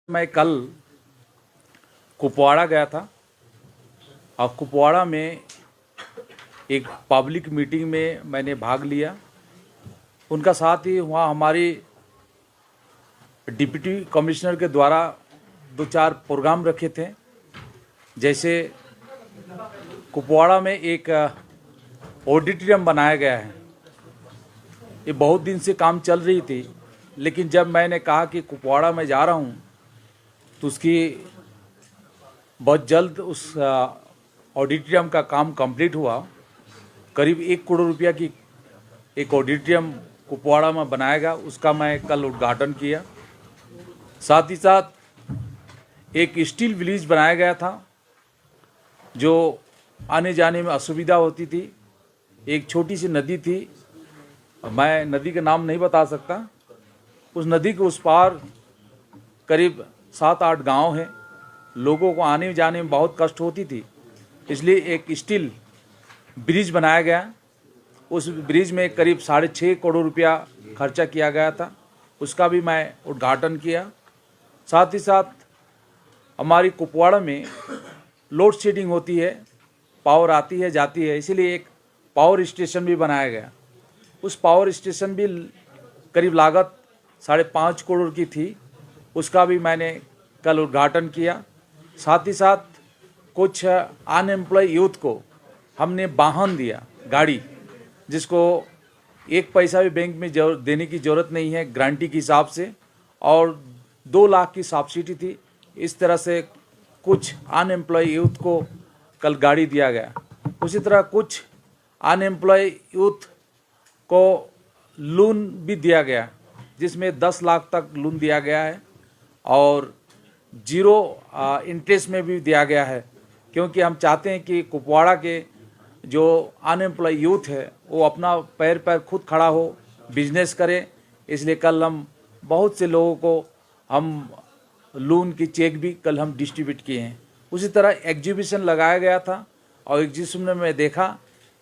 मैं कल कुपवाड़ा गया था और कुपवाड़ा में एक पब्लिक मीटिंग में मैंने भाग लिया। उनका साथ ही वहाँ हमारी डिप्टी कमिश्नर के द्वारा 2-4 प्रोग्राम रखे थे। जैसे कुपवाड़ा में एक ऑडिटोरियम बनाया गया है। ये बहुत दिन से काम चल रही थी, लेकिन जब मैंने कहा कि कुपवाड़ा में जा रहा हूँ तो उसकी बहुत जल्द उस ऑडिटोरियम का काम कंप्लीट हुआ। करीब 1 करोड़ रुपया की एक ऑडिटोरियम कुपवाड़ा में बनाया गया, उसका मैं कल उद्घाटन किया। साथ ही साथ एक स्टील ब्रिज बनाया गया था जो आने जाने में असुविधा होती थी। एक छोटी सी नदी थी, मैं नदी का नाम नहीं बता सकता। उस नदी के उस पार करीब 7-8 गांव हैं। लोगों को आने जाने में बहुत कष्ट होती थी, इसलिए एक स्टील ब्रिज बनाया गया। उस ब्रिज में करीब 6.5 करोड़ रुपया खर्चा किया गया था, उसका भी मैं उद्घाटन किया। साथ ही साथ हमारी कुपवाड़ा में लोड शेडिंग होती है, पावर आती है जाती है, इसीलिए एक पावर स्टेशन भी बनाया गया। उस पावर स्टेशन भी करीब लागत 5.5 करोड़ की थी, उसका भी मैंने कल उद्घाटन किया। साथ ही साथ कुछ अनएम्प्लॉय यूथ को हमने वाहन दिया, गाड़ी, जिसको 1 पैसा भी बैंक में देने की ज़रूरत नहीं है गारंटी के हिसाब से, और 2 लाख की सब्सिडी थी। इस तरह से कुछ अनएम्प्लॉय यूथ को कल गाड़ी दिया गया। उसी तरह कुछ अनएम्प्लॉय यूथ को लोन भी दिया गया, जिसमें 10 लाख तक लोन दिया गया है और 0 इंटरेस्ट में भी दिया गया है, क्योंकि हम चाहते हैं कि कुपवाड़ा के जो अनएम्प्लॉय यूथ है वो अपना पैर पर खुद खड़ा हो, बिजनेस करे। इसलिए कल हम बहुत से लोगों को हम लोन की चेक भी कल हम डिस्ट्रीब्यूट किए हैं। उसी तरह एग्जीबिशन लगाया गया था और एग्जीबिशन में मैं देखा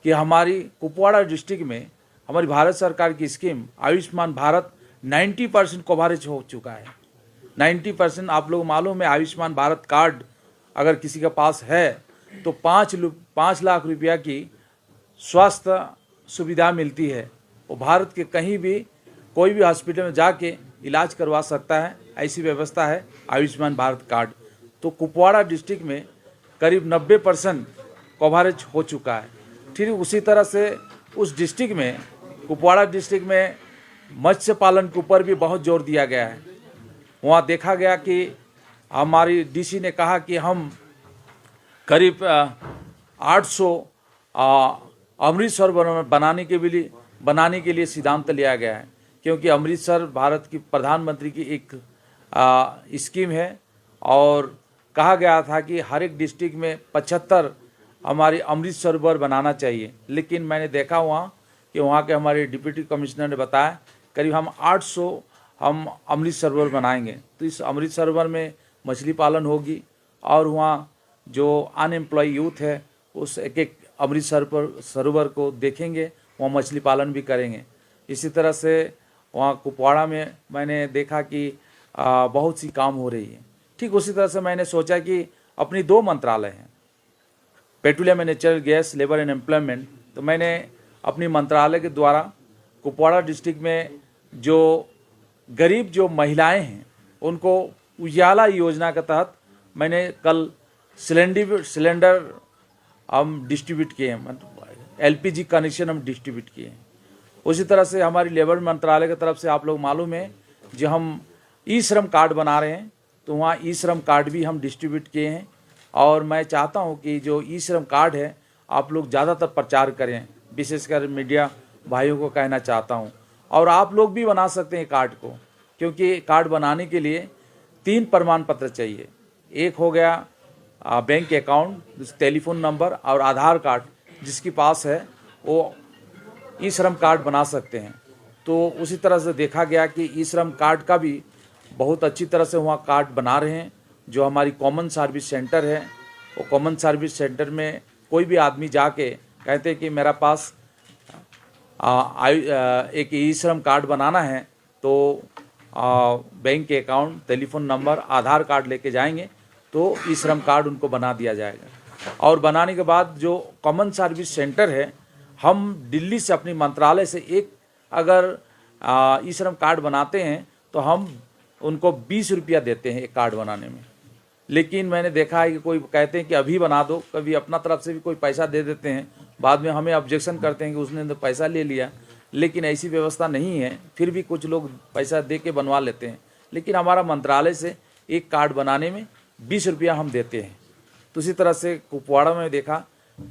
कि हमारी कुपवाड़ा डिस्ट्रिक्ट में हमारी भारत सरकार की स्कीम आयुष्मान भारत 90% कवरेज हो चुका है। 90% आप लोग मालूम है, आयुष्मान भारत कार्ड अगर किसी के पास है तो 5 लाख रुपया की स्वास्थ्य सुविधा मिलती है। वो भारत के कहीं भी कोई भी हॉस्पिटल में जाके इलाज करवा सकता है, ऐसी व्यवस्था है आयुष्मान भारत कार्ड। तो कुपवाड़ा डिस्ट्रिक्ट में करीब 90% कवरेज हो चुका है। ठीक उसी तरह से उस डिस्ट्रिक्ट में, कुपवाड़ा डिस्ट्रिक्ट में मत्स्य पालन के ऊपर भी बहुत जोर दिया गया है। वहाँ देखा गया कि हमारी डीसी ने कहा कि हम करीब 800 अमृतसर बनाने के लिए सिद्धांत लिया गया है, क्योंकि अमृतसर भारत की प्रधानमंत्री की एक स्कीम है और कहा गया था कि हर एक डिस्ट्रिक्ट में 75 हमारी अमृत सरोवर बनाना चाहिए। लेकिन मैंने देखा वहाँ कि वहाँ के हमारे डिप्टी कमिश्नर ने बताया करीब हम 800 हम अमृत सरोवर बनाएंगे। तो इस अमृत सरोवर में मछली पालन होगी और वहाँ जो अनएम्प्लॉय यूथ है उस एक अमृत सरोवर को देखेंगे, वहाँ मछली पालन भी करेंगे। इसी तरह से वहाँ कुपवाड़ा में मैंने देखा कि बहुत सी काम हो रही है। ठीक उसी तरह से मैंने सोचा कि अपनी 2 मंत्रालय हैं, petroleum and natural gas, labour and employment, तो मैंने अपनी मंत्रालय के द्वारा कुपवाड़ा डिस्ट्रिक्ट में जो गरीब जो महिलाएं हैं उनको उजाला योजना के तहत मैंने कल सिलेंडर हम डिस्ट्रीब्यूट किए हैं, मतलब LPG कनेक्शन हम डिस्ट्रीब्यूट किए हैं। उसी तरह से हमारी लेबर मंत्रालय की तरफ से आप लोग मालूम है जो हम ई-श्रम कार्ड बना रहे हैं, तो वहाँ ई-श्रम कार्ड भी हम डिस्ट्रीब्यूट किए हैं। और मैं चाहता हूँ कि जो ई-श्रम कार्ड है आप लोग ज़्यादातर प्रचार करें, विशेषकर मीडिया भाइयों को कहना चाहता हूँ। और आप लोग भी बना सकते हैं कार्ड को, क्योंकि कार्ड बनाने के लिए 3 प्रमाण पत्र चाहिए। एक हो गया बैंक अकाउंट, टेलीफोन नंबर और आधार कार्ड। जिसके पास है वो ई-श्रम कार्ड बना सकते हैं। तो उसी तरह से देखा गया कि ई-श्रम कार्ड का भी बहुत अच्छी तरह से वहाँ कार्ड बना रहे हैं। जो हमारी कॉमन सर्विस सेंटर है, वो कॉमन सर्विस सेंटर में कोई भी आदमी जाके कहते हैं कि मेरा पास एक ई-श्रम कार्ड बनाना है, तो बैंक के अकाउंट, टेलीफोन नंबर, आधार कार्ड लेके जाएंगे तो ई श्रम कार्ड उनको बना दिया जाएगा। और बनाने के बाद जो कॉमन सर्विस सेंटर है, हम दिल्ली से अपनी मंत्रालय से एक अगर ई श्रम कार्ड बनाते हैं तो हम उनको 20 रुपया देते हैं एक कार्ड बनाने में। लेकिन मैंने देखा है कि कोई कहते हैं कि अभी बना दो, कभी अपना तरफ से भी कोई पैसा दे देते हैं, बाद में हमें ऑब्जेक्शन करते हैं कि उसने तो पैसा ले लिया। लेकिन ऐसी व्यवस्था नहीं है, फिर भी कुछ लोग पैसा दे के बनवा लेते हैं। लेकिन हमारा मंत्रालय से एक कार्ड बनाने में 20 रुपया हम देते हैं। तो उसी तरह से कुपवाड़ा में देखा,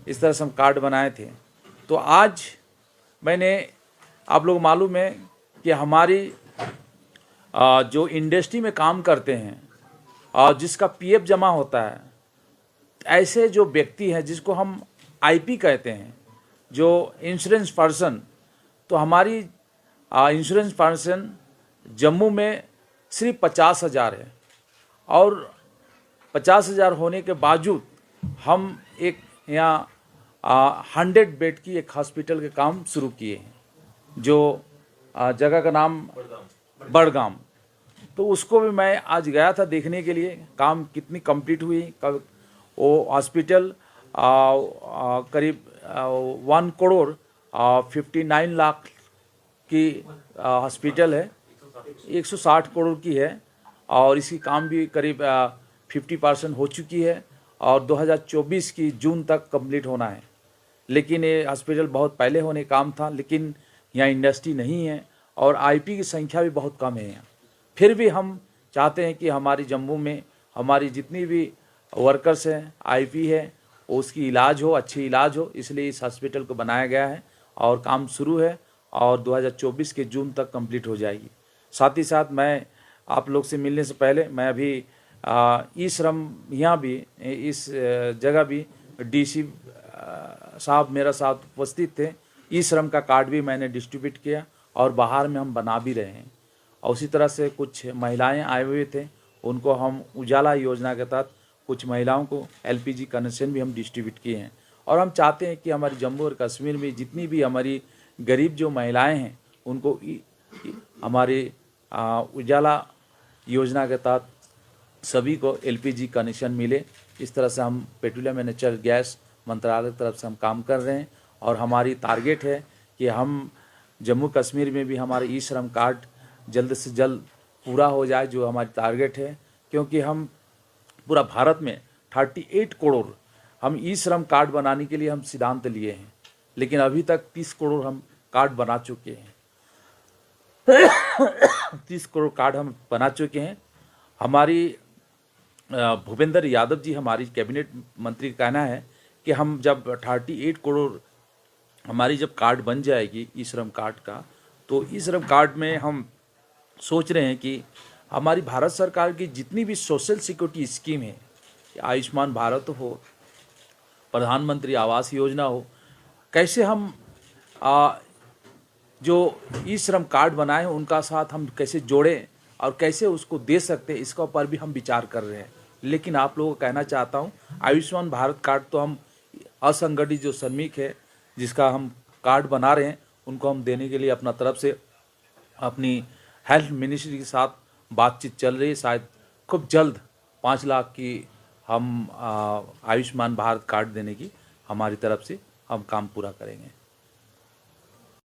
इस तरह से हम कार्ड बनाए थे। तो आज मैंने, आप लोग मालूम है कि हमारी जो इंडस्ट्री में काम करते हैं और जिसका पीएफ जमा होता है, ऐसे जो व्यक्ति हैं जिसको हम आईपी कहते हैं, जो इंश्योरेंस पर्सन, तो हमारी इंश्योरेंस पर्सन जम्मू में सिर्फ 50,000 है। और 50,000 होने के बावजूद हम एक यहाँ 100 बेड की एक हॉस्पिटल के काम शुरू किए हैं, जो जगह का नाम बड़गाम। तो उसको भी मैं आज गया था देखने के लिए, काम कितनी कंप्लीट हुई। वो हॉस्पिटल करीब 1 करोड़ 59 लाख की हॉस्पिटल है, 160 करोड़ की है। और इसकी काम भी करीब 50% हो चुकी है और 2024 की जून तक कंप्लीट होना है। लेकिन ये हॉस्पिटल बहुत पहले होने काम था, लेकिन यहाँ इंडस्ट्री नहीं है और आईपी की संख्या भी बहुत कम है यहाँ। फिर भी हम चाहते हैं कि हमारी जम्मू में हमारी जितनी भी वर्कर्स हैं, आईपी है, उसकी इलाज हो, अच्छी इलाज हो, इसलिए इस हॉस्पिटल को बनाया गया है और काम शुरू है और 2024 के जून तक कंप्लीट हो जाएगी। साथ ही साथ मैं आप लोग से मिलने से पहले मैं अभी ई श्रम यहाँ भी इस जगह भी डीसी साहब मेरा साथ उपस्थित थे। ई श्रम का कार्ड भी मैंने डिस्ट्रीब्यूट किया और बाहर में हम बना भी रहे हैं। और उसी तरह से कुछ महिलाएं आए हुए थे, उनको हम उजाला योजना के तहत कुछ महिलाओं को एलपीजी कनेक्शन भी हम डिस्ट्रीब्यूट किए हैं। और हम चाहते हैं कि हमारी जम्मू और कश्मीर में जितनी भी हमारी गरीब जो महिलाएं हैं उनको हमारी उजाला योजना के तहत सभी को एलपीजी कनेक्शन मिले। इस तरह से हम पेट्रोलियम एंड नेचुरल गैस मंत्रालय की तरफ से हम काम कर रहे हैं और हमारी टारगेट है कि हम जम्मू कश्मीर में भी हमारे ई श्रम कार्ड जल्द से जल्द पूरा हो जाए, जो हमारी टारगेट है। क्योंकि हम पूरा भारत में 38 करोड़ हम ई श्रम कार्ड बनाने के लिए हम सिद्धांत लिए हैं, लेकिन अभी तक 30 करोड़ हम कार्ड बना चुके हैं। 30 करोड़ कार्ड हम बना चुके हैं। हमारी भूपेंद्र यादव जी हमारी कैबिनेट मंत्री का कहना है कि हम जब 38 करोड़ हमारी जब कार्ड बन जाएगी ई श्रम कार्ड का, तो ई श्रम कार्ड में हम सोच रहे हैं कि हमारी भारत सरकार की जितनी भी सोशल सिक्योरिटी स्कीम है, आयुष्मान भारत हो, प्रधानमंत्री आवास योजना हो, कैसे हम जो ई श्रम कार्ड बनाए उनका साथ हम कैसे जोड़ें और कैसे उसको दे सकते हैं, इसका ऊपर भी हम विचार कर रहे हैं। लेकिन आप लोगों को कहना चाहता हूँ, आयुष्मान भारत कार्ड तो हम असंगठित जो श्रमिक है जिसका हम कार्ड बना रहे हैं उनको हम देने के लिए अपना तरफ से अपनी हेल्थ मिनिस्ट्री के साथ बातचीत चल रही है। शायद खूब जल्द 5 लाख की हम आयुष्मान भारत कार्ड देने की हमारी तरफ से हम काम पूरा करेंगे।